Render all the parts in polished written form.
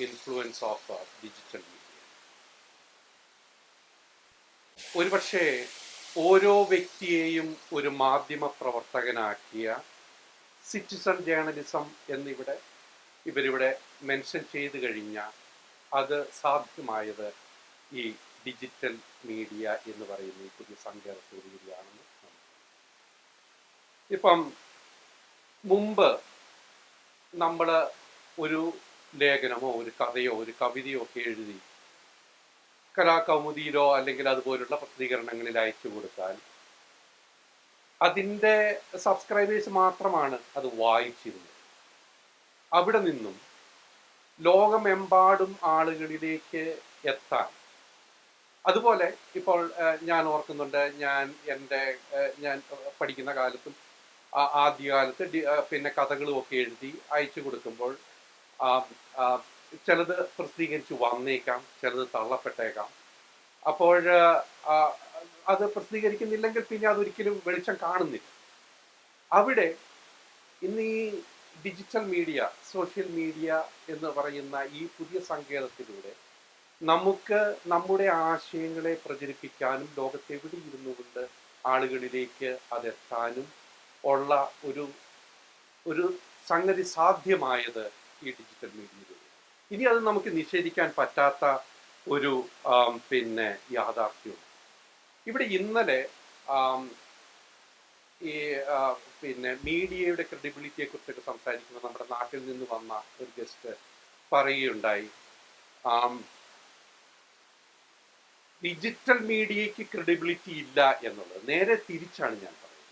Influence of digital media. ഒരുപക്ഷെ ഓരോ വ്യക്തിയെയും ഒരു മാധ്യമ പ്രവർത്തകനാക്കിയ സിറ്റിസൺ ജേർണലിസം എന്നിവിടെ ഇവരിവിടെ മെൻഷൻ ചെയ്തു കഴിഞ്ഞാൽ അത് സാധ്യമായത് ഈ ഡിജിറ്റൽ മീഡിയ എന്ന് പറയുന്ന ഈ പുതിയ സങ്കേതത്തോടുകൂടിയാണെന്ന്. ഇപ്പം മുമ്പ് നമ്മൾ ഒരു ലേഖനമോ ഒരു കഥയോ ഒരു കവിതയോ ഒക്കെ എഴുതി കലാകൗമുദിയിലോ അല്ലെങ്കിൽ അതുപോലുള്ള പ്രസിദ്ധീകരണങ്ങളിൽ അയച്ചു കൊടുത്താൽ അതിൻ്റെ സബ്സ്ക്രൈബേഴ്സ് മാത്രമാണ് അത് വായിച്ചിരുന്നത്. അവിടെ നിന്നും ലോകമെമ്പാടും ആളുകളിലേക്ക് എത്താൻ, അതുപോലെ ഇപ്പോൾ ഞാൻ ഓർക്കുന്നുണ്ട്, ഞാൻ പഠിക്കുന്ന കാലത്തും ആദ്യകാലത്ത് പിന്നെ കഥകളും ഒക്കെ എഴുതി അയച്ചു കൊടുക്കുമ്പോൾ ചിലത് പ്രസിദ്ധീകരിച്ച് വന്നേക്കാം, ചിലത് തള്ളപ്പെട്ടേക്കാം. അപ്പോൾ അത് പ്രസിദ്ധീകരിക്കുന്നില്ലെങ്കിൽ പിന്നെ അതൊരിക്കലും വെളിച്ചം കാണുന്നില്ല. അവിടെ ഇന്ന് ഈ ഡിജിറ്റൽ മീഡിയ, സോഷ്യൽ മീഡിയ എന്ന് പറയുന്ന ഈ പുതിയ സങ്കേതത്തിലൂടെ നമുക്ക് നമ്മുടെ ആശയങ്ങളെ പ്രചരിപ്പിക്കാനും ലോകത്തെവിടെ ഇരുന്നു കൊണ്ട് ആളുകളിലേക്ക് അതെത്താനും ഉള്ള ഒരു സംഗതി സാധ്യമായത് ഈ ഡിജിറ്റൽ മീഡിയയിലൂടെ. ഇനി അത് നമുക്ക് നിഷേധിക്കാൻ പറ്റാത്ത ഒരു പിന്നെ യാഥാർത്ഥ്യമാണ്. ഇവിടെ ഇന്നലെ ഈ പിന്നെ മീഡിയയുടെ ക്രെഡിബിലിറ്റിയെ കുറിച്ചൊക്കെ സംസാരിക്കുമ്പോൾ നമ്മുടെ നാട്ടിൽ നിന്ന് വന്ന ഒരു ഗസ്റ്റ് പറയുകയുണ്ടായി, ഡിജിറ്റൽ മീഡിയയ്ക്ക് ക്രെഡിബിലിറ്റി ഇല്ല എന്നുള്ളത്. നേരെ തിരിച്ചാണ് ഞാൻ പറയുന്നത്.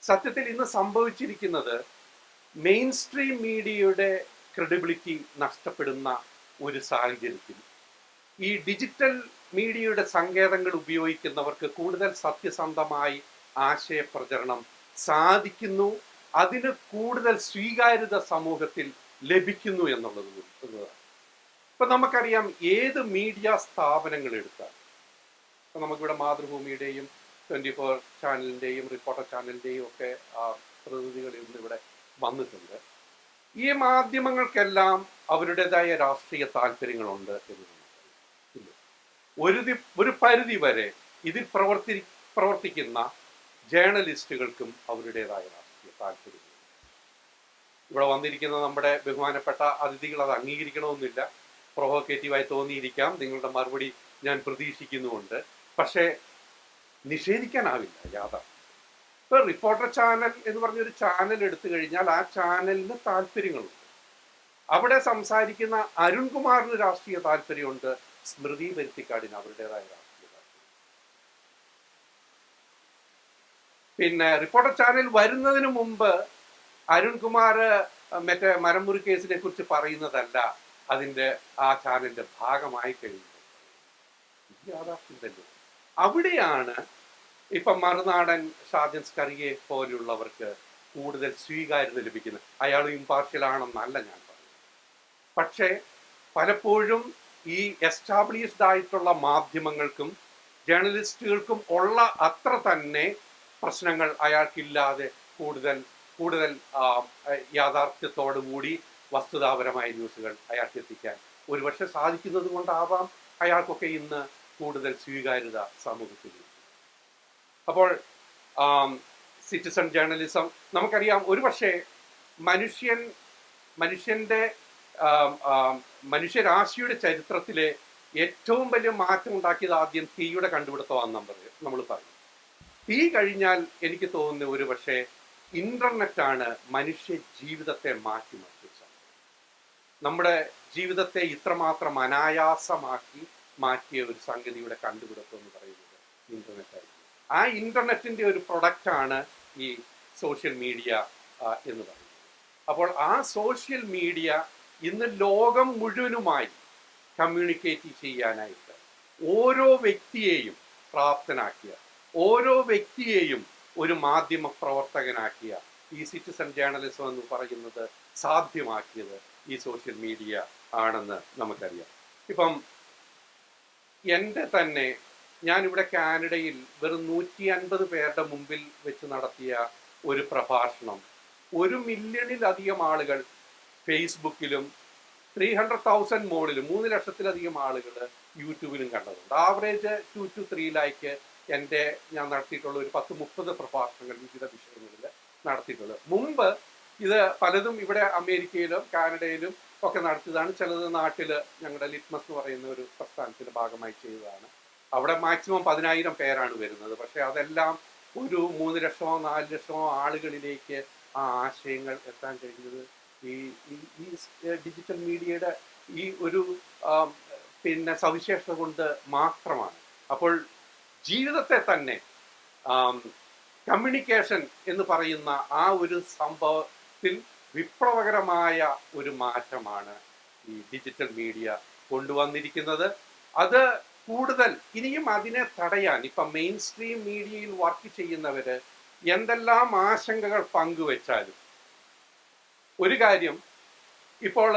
സത്യത്തിൽ ഇന്ന് സംഭവിച്ചിരിക്കുന്നത് മെയിൻ സ്ട്രീം മീഡിയയുടെ ക്രെഡിബിലിറ്റി നഷ്ടപ്പെടുന്ന ഒരു സാഹചര്യത്തിൽ ഈ ഡിജിറ്റൽ മീഡിയയുടെ സങ്കേതങ്ങൾ ഉപയോഗിക്കുന്നവർക്ക് കൂടുതൽ സത്യസന്ധമായി ആശയപ്രചരണം സാധിക്കുന്നു, അതിന് കൂടുതൽ സ്വീകാര്യത സമൂഹത്തിൽ ലഭിക്കുന്നു എന്നുള്ളതാണ്. ഇപ്പം നമുക്കറിയാം, ഏത് മീഡിയ സ്ഥാപനങ്ങൾ എടുത്താൽ, ഇപ്പം നമുക്കിവിടെ മാതൃഭൂമിയുടെയും 24 ചാനലിൻ്റെയും റിപ്പോർട്ടർ ചാനലിൻ്റെയും ഒക്കെ പ്രതിനിധികൾ ഇന്നിവിടെ വന്നിട്ടുണ്ട്. ഈ മാധ്യമങ്ങൾക്കെല്ലാം അവരുടേതായ രാഷ്ട്രീയ താല്പര്യങ്ങളുണ്ട് എന്ന് ഒരു പരിധി വരെ ഇതിൽ പ്രവർത്തിക്കുന്ന ജേർണലിസ്റ്റുകൾക്കും അവരുടേതായ രാഷ്ട്രീയ താല്പര്യങ്ങളുണ്ട്. ഇവിടെ വന്നിരിക്കുന്ന നമ്മുടെ ബഹുമാനപ്പെട്ട അതിഥികൾ അത് അംഗീകരിക്കണമെന്നില്ല. പ്രൊവോക്കേറ്റീവായി തോന്നിയിരിക്കാം, നിങ്ങളുടെ മറുപടി ഞാൻ പ്രതീക്ഷിക്കുന്നുമുണ്ട്. പക്ഷേ നിഷേധിക്കാനാവില്ല യാഥാർത്ഥ്യം. ഇപ്പൊ റിപ്പോർട്ടർ ചാനൽ എന്ന് പറഞ്ഞൊരു ചാനൽ എടുത്തു കഴിഞ്ഞാൽ ആ ചാനലിന് താല്പര്യങ്ങളുണ്ട്. അവിടെ സംസാരിക്കുന്ന അരുൺകുമാറിന് രാഷ്ട്രീയ താല്പര്യമുണ്ട്, സ്മൃതി പരുത്തിക്കാടിന് അവരുടേതായ രാഷ്ട്രീയ താല്പര്യം. പിന്നെ റിപ്പോർട്ടർ ചാനൽ വരുന്നതിന് മുമ്പ് അരുൺകുമാർ മറ്റേ മരമുറി കേസിനെ കുറിച്ച് പറയുന്നതല്ല അതിൻ്റെ ആ ചാനലിന്റെ ഭാഗമായി കഴിയുന്നത്. യാഥാർത്ഥ്യം തന്നെ. അവിടെയാണ് ഇപ്പം മറുനാടൻ ഷാജൻ സ്കറിയെ പോലുള്ളവർക്ക് കൂടുതൽ സ്വീകാര്യത ലഭിക്കുന്നത്. അയാൾ ഇമ്പാർഷ്യലാണെന്നല്ല ഞാൻ പറയുന്നത്. പക്ഷേ പലപ്പോഴും ഈ എസ്റ്റാബ്ലിഷ്ഡ് ആയിട്ടുള്ള മാധ്യമങ്ങൾക്കും ജേർണലിസ്റ്റുകൾക്കും ഉള്ള അത്ര തന്നെ പ്രശ്നങ്ങൾ അയാൾക്കില്ലാതെ കൂടുതൽ യാഥാർത്ഥ്യത്തോടുകൂടി വസ്തുതാപരമായ ന്യൂസുകൾ അയാൾക്ക് എത്തിക്കാൻ ഒരുപക്ഷെ സാധിക്കുന്നത് കൊണ്ടാവാം അയാൾക്കൊക്കെ ഇന്ന് കൂടുതൽ സ്വീകാര്യത സമൂഹത്തിൽ. അപ്പോൾ സിറ്റിസൺ ജേർണലിസം നമുക്കറിയാം, ഒരുപക്ഷെ മനുഷ്യരാശിയുടെ ചരിത്രത്തിലെ ഏറ്റവും വലിയ മാറ്റം ഉണ്ടാക്കിയത് ആദ്യം തീയുടെ കണ്ടുപിടുത്തമാണെന്ന് നമ്മൾ പറയും. തീ കഴിഞ്ഞാൽ എനിക്ക് തോന്നുന്നു ഒരുപക്ഷെ ഇന്റർനെറ്റാണ് മനുഷ്യ ജീവിതത്തെ മാറ്റിമറിച്ചത്. നമ്മുടെ ജീവിതത്തെ ഇത്രമാത്രം അനായാസമാക്കി മാറ്റിയ ഒരു സംഗതിയുടെ കണ്ടുപിടുത്തം എന്ന് പറയുന്നത് ഇന്റർനെറ്റായിരുന്നു. ആ ഇന്റർനെറ്റിന്റെ ഒരു പ്രൊഡക്റ്റാണ് ഈ സോഷ്യൽ മീഡിയ എന്ന് പറയുന്നത്. അപ്പോൾ ആ സോഷ്യൽ മീഡിയ ഇന്ന് ലോകം മുഴുവനുമായി കമ്മ്യൂണിക്കേറ്റ് ചെയ്യാനായിട്ട് ഓരോ വ്യക്തിയെയും പ്രാപ്തനാക്കിയ, ഓരോ വ്യക്തിയെയും ഒരു മാധ്യമ പ്രവർത്തകനാക്കിയ ഈ സിറ്റിസൺ ജേർണലിസം എന്ന് പറയുന്നത് സാധ്യമാക്കിയത് ഈ സോഷ്യൽ മീഡിയ ആണെന്ന് നമുക്കറിയാം. ഇപ്പം എൻ്റെ തന്നെ ഞാനിവിടെ കാനഡയിൽ വെറും 150 പേരുടെ മുമ്പിൽ വെച്ച് നടത്തിയ ഒരു പ്രഭാഷണം 1 മില്യണിലധികം ആളുകൾ ഫേസ്ബുക്കിലും 300,000 മുകളിൽ 3 ലക്ഷത്തിലധികം ആളുകൾ യൂട്യൂബിലും കണ്ടതുണ്ട്. ആവറേജ് 2 to 3 ലാക്ക് ഞാൻ നടത്തിയിട്ടുള്ള ഒരു 10-30 പ്രഭാഷണങ്ങൾ വിവിധ വിഷയങ്ങളിൽ നടത്തിയിട്ടുള്ളത്. മുമ്പ് ഇത് പലതും ഇവിടെ അമേരിക്കയിലും കാനഡയിലും ഒക്കെ നടത്തിയതാണ്. ചിലത് നാട്ടിൽ ഞങ്ങളുടെ ലിറ്റ്മസ് എന്ന് പറയുന്ന ഒരു പ്രസ്ഥാനത്തിന്റെ ഭാഗമായി ചെയ്തതാണ്. അവിടെ മാക്സിമം 10,000 പേരാണ് വരുന്നത്. പക്ഷെ അതെല്ലാം ഒരു 3 ലക്ഷമോ 4 ലക്ഷമോ ആളുകളിലേക്ക് ആ ആശയങ്ങൾ എത്താൻ കഴിഞ്ഞത് ഈ ഈ ഡിജിറ്റൽ മീഡിയയുടെ ഈ ഒരു സവിശേഷത കൊണ്ട് മാത്രമാണ്. അപ്പോൾ ജീവിതത്തെ തന്നെ കമ്മ്യൂണിക്കേഷൻ എന്ന് പറയുന്ന ആ ഒരു സംഭവത്തിൽ വിപ്ലവകരമായ ഒരു മാറ്റമാണ് ഈ ഡിജിറ്റൽ മീഡിയ കൊണ്ടുവന്നിരിക്കുന്നത്. അത് കൂടുതൽ ഇനിയും അതിനെ തടയാൻ ഇപ്പം മെയിൻ സ്ട്രീം മീഡിയയിൽ വർക്ക് ചെയ്യുന്നവര് എന്തെല്ലാം ആശങ്കകൾ പങ്കുവെച്ചാലും ഒരു കാര്യം, ഇപ്പോൾ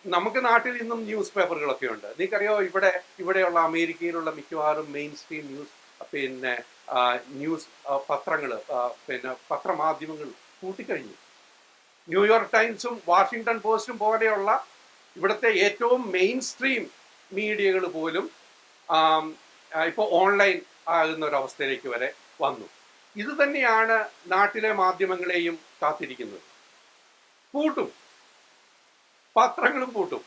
നമുക്ക് നാട്ടിൽ ഇന്നും ന്യൂസ് പേപ്പറുകളൊക്കെ ഉണ്ട്. നിങ്ങൾക്കറിയോ, ഇവിടെയുള്ള അമേരിക്കയിലുള്ള മിക്കവാറും മെയിൻ സ്ട്രീം ന്യൂസ് പത്രങ്ങൾ പത്രമാധ്യമങ്ങൾ കൂട്ടിക്കഴിഞ്ഞു. ന്യൂയോർക്ക് ടൈംസും വാഷിങ്ടൺ പോസ്റ്റും പോലെയുള്ള ഇവിടുത്തെ ഏറ്റവും മെയിൻ സ്ട്രീം മീഡിയകൾ പോലും ഇപ്പോൾ ഓൺലൈൻ ആകുന്ന ഒരവസ്ഥയിലേക്ക് വരെ വന്നു. ഇത് തന്നെയാണ് നാട്ടിലെ മാധ്യമങ്ങളെയും കാത്തിരിക്കുന്നത്. പൂട്ടും, പത്രങ്ങളും പൂട്ടും.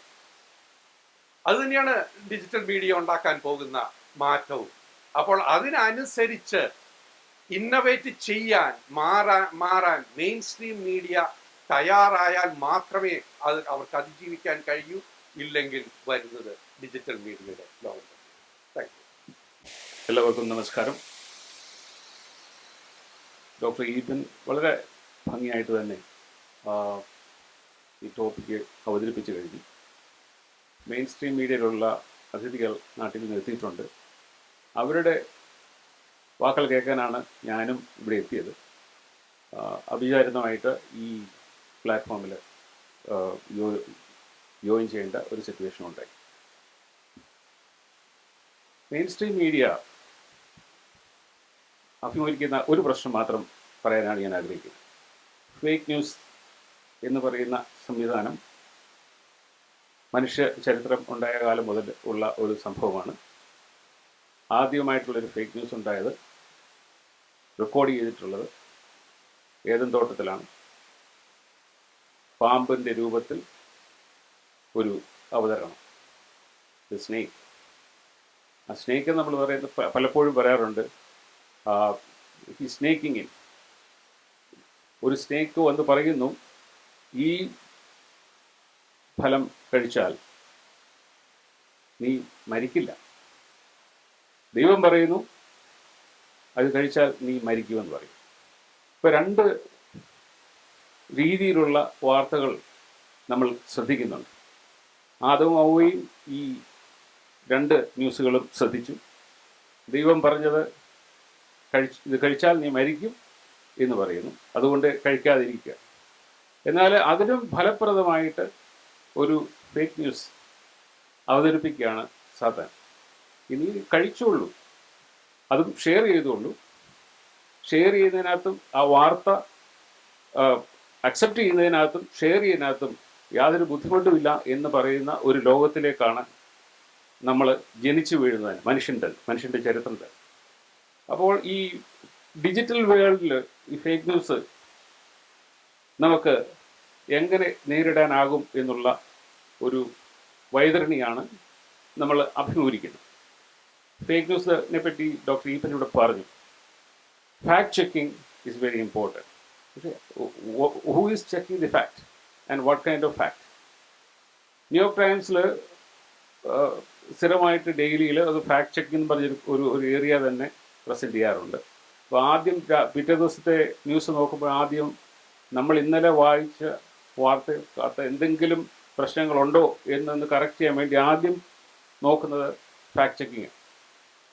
അത് തന്നെയാണ് ഡിജിറ്റൽ മീഡിയ ഉണ്ടാക്കാൻ പോകുന്ന മാറ്റവും. അപ്പോൾ അതിനനുസരിച്ച് ഇന്നവേറ്റ് ചെയ്യാൻ മാറാൻ മെയിൻ സ്ട്രീം മീഡിയ തയ്യാറായാൽ മാത്രമേ അവർക്ക് അതിജീവിക്കാൻ കഴിയൂ. ഇല്ലെങ്കിൽ വരുന്നത് ഡിജിറ്റൽ മീഡിയയുടെ ലോകം. Thank you. എല്ലാവർക്കും നമസ്കാരം. ഡോക്ടർ ഈപ്പൻ വളരെ ഭംഗിയായിട്ട് തന്നെ ഈ ടോപ്പിക്ക് അവതരിപ്പിച്ചു കഴിഞ്ഞു. മെയിൻ സ്ട്രീം മീഡിയയിലുള്ള അതിഥികൾ നാട്ടിൽ നിന്ന് എത്തിയിട്ടുണ്ട്. അവരുടെ വാക്കുകൾ കേൾക്കാനാണ് ഞാനും ഇവിടെ എത്തിയത്. അവിചാരിതമായിട്ട് ഈ പ്ലാറ്റ്ഫോമിൽ ജോയിൻ ചെയ്യേണ്ട ഒരു സിറ്റുവേഷൻ ഉണ്ടായി. മെയിൻ സ്ട്രീം മീഡിയ അഭിമുഖീകരിക്കുന്ന ഒരു പ്രശ്നം മാത്രം പറയാനാണ് ഞാൻ ആഗ്രഹിക്കുന്നത്. ഫേക്ക് ന്യൂസ് എന്ന് പറയുന്ന സംവിധാനം മനുഷ്യ ചരിത്രം ഉണ്ടായ കാലം മുതൽ ഉള്ള ഒരു സംഭവമാണ്. ആദ്യമായിട്ടുള്ളൊരു ഫേക്ക് ന്യൂസ് ഉണ്ടായത്, റെക്കോർഡ് ചെയ്തിട്ടുള്ളത് ഏദൻ തോട്ടത്തിലാണ്. പാമ്പിൻ്റെ രൂപത്തിൽ ഒരു അവതരണം, സ്നേക്ക്. ആ സ്നേക്ക് നമ്മൾ പറയുന്നത് പലപ്പോഴും പറയാറുണ്ട്, ഈ സ്നേക്കിങ്ങിൽ ഒരു സ്നേക്ക് വന്ന് പറയുന്നു, ഈ ഫലം കഴിച്ചാൽ നീ മരിക്കില്ല. ദൈവം പറയുന്നു അത് കഴിച്ചാൽ നീ മരിക്കുമെന്ന് പറയും. ഇപ്പോൾ രണ്ട് രീതിയിലുള്ള വാർത്തകൾ നമ്മൾ ശ്രദ്ധിക്കുന്നുണ്ട്. ആദവും ഹവ്വയും ഈ രണ്ട് ന്യൂസുകളും ശ്രദ്ധിച്ചു. ദൈവം പറഞ്ഞത് ഇത് കഴിച്ചാൽ നീ മരിക്കും എന്ന് പറയുന്നു, അതുകൊണ്ട് കഴിക്കാതിരിക്കുക. എന്നാൽ അതിനും ഫലപ്രദമായിട്ട് ഒരു ഫേക്ക് ന്യൂസ് അവതരിപ്പിക്കുകയാണ് സാത്താൻ. ഇനി കഴിച്ചോളൂ, അതും ഷെയർ ചെയ്തോളൂ. ഷെയർ ചെയ്യുന്നതിനകത്തും ആ വാർത്ത അക്സെപ്റ്റ് ചെയ്യുന്നതിനകത്തും ഷെയർ ചെയ്യുന്നതിനകത്തും യാതൊരു ബുദ്ധിമുട്ടുമില്ല എന്ന് പറയുന്ന ഒരു ലോകത്തിലേക്കാണ് നമ്മൾ ജനിച്ചു വീഴുന്നതിന് മനുഷ്യൻ്റെ ചരിത്രത്തിൽ. അപ്പോൾ ഈ ഡിജിറ്റൽ വേൾഡിൽ ഈ ഫേക്ക് ന്യൂസ് നമുക്ക് എങ്ങനെ നേരിടാനാകും എന്നുള്ള ഒരു വൈതരണിയാണ് നമ്മൾ അഭിമുഖീകരിക്കുന്നത്. ഫേക്ക് ന്യൂസിനെ പറ്റി ഡോക്ടർ ഈപ്പൻ ഇവിടെ പറഞ്ഞു. Fact checking is very important. Who is checking the fact and what kind of fact? New York ടൈംസിൽ സ്ഥിരമായിട്ട് ഡെയിലിയിൽ അത് ഫാക്ട് ചെക്കിംഗ് എന്ന് പറഞ്ഞൊരു ഒരു ഏരിയ തന്നെ പ്രസൻറ്റ് ചെയ്യാറുണ്ട്. അപ്പോൾ ആദ്യം പിറ്റേ ദിവസത്തെ ന്യൂസ് നോക്കുമ്പോൾ ആദ്യം നമ്മൾ ഇന്നലെ വായിച്ച വാർത്ത എന്തെങ്കിലും പ്രശ്നങ്ങളുണ്ടോ എന്നൊന്ന് കറക്റ്റ് ചെയ്യാൻ വേണ്ടി ആദ്യം നോക്കുന്നത് ഫാക്ട് ചെക്കിങ്.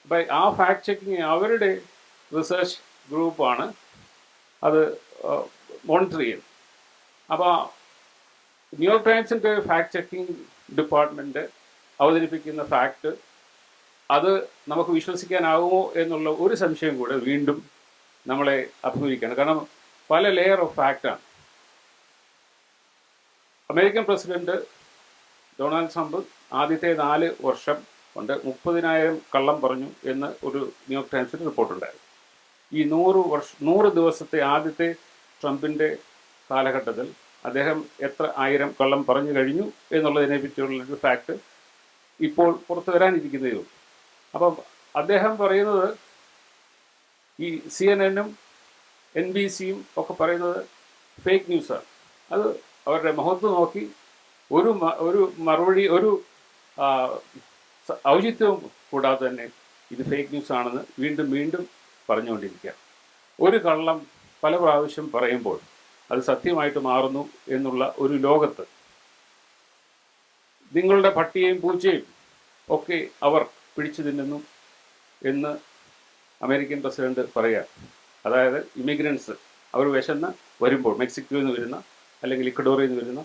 അപ്പം ആ ഫാക്ട് ചെക്കിങ് അവരുടെ റിസർച്ച് ഗ്രൂപ്പാണ് അത് മോണിറ്റർ ചെയ്യുന്നത്. അപ്പോൾ ന്യൂയോർക്ക് ടൈംസിൻ്റെ ഫാക്ട് ചെക്കിങ് ഡിപ്പാർട്ട്മെൻറ്റ് അവതരിപ്പിക്കുന്ന ഫാക്ട് അത് നമുക്ക് വിശ്വസിക്കാനാകുമോ എന്നുള്ള ഒരു സംശയം കൂടെ വീണ്ടും നമ്മളെ അഭിമുഖീകരിക്കുകയാണ്. കാരണം പല ലെയർ ഓഫ് ഫാക്റ്റാണ്. അമേരിക്കൻ പ്രസിഡന്റ് ഡൊണാൾഡ് ട്രംപ് ആദ്യത്തെ 4 വർഷം കൊണ്ട് 30,000 കള്ളം പറഞ്ഞു എന്ന് ഒരു ന്യൂയോർക്ക് ടൈംസിൽ റിപ്പോർട്ടുണ്ടായിരുന്നു. ഈ 100 ദിവസത്തെ ആദ്യത്തെ ട്രംപിൻ്റെ കാലഘട്ടത്തിൽ അദ്ദേഹം എത്ര 1000 കള്ളം പറഞ്ഞു കഴിഞ്ഞു എന്നുള്ളതിനെ പറ്റിയുള്ളൊരു ഫാക്ട് ഇപ്പോൾ പുറത്തു വരാനിരിക്കുന്നതേ ഉള്ളൂ. അപ്പം അദ്ദേഹം പറയുന്നത് ഈ CNN-ഉം NBC-യും ഒക്കെ പറയുന്നത് ഫേക്ക് ന്യൂസാണ്. അത് അവരുടെ മുഖത്ത് നോക്കി ഒരു മറുപടി, ഒരു ഔചിത്യവും കൂടാതെ തന്നെ ഇത് ഫേക്ക് ന്യൂസ് ആണെന്ന് വീണ്ടും വീണ്ടും പറഞ്ഞുകൊണ്ടിരിക്കുക. ഒരു കള്ളം പല പ്രാവശ്യം പറയുമ്പോൾ അത് സത്യമായിട്ട് മാറുന്നു എന്നുള്ള ഒരു ലോകത്ത് നിങ്ങളുടെ പട്ടിയെയും പൂച്ചയും ഒക്കെ അവർ പിടിച്ചു തിന്നുന്നു എന്ന് അമേരിക്കൻ പ്രസിഡന്റ് പറയുക. അതായത് ഇമിഗ്രൻസ് അവർ വിശന്ന് വരുമ്പോൾ മെക്സിക്കോയിൽ നിന്ന് വരുന്ന അല്ലെങ്കിൽ ഇക്വഡോറിൽ നിന്ന് വരുന്ന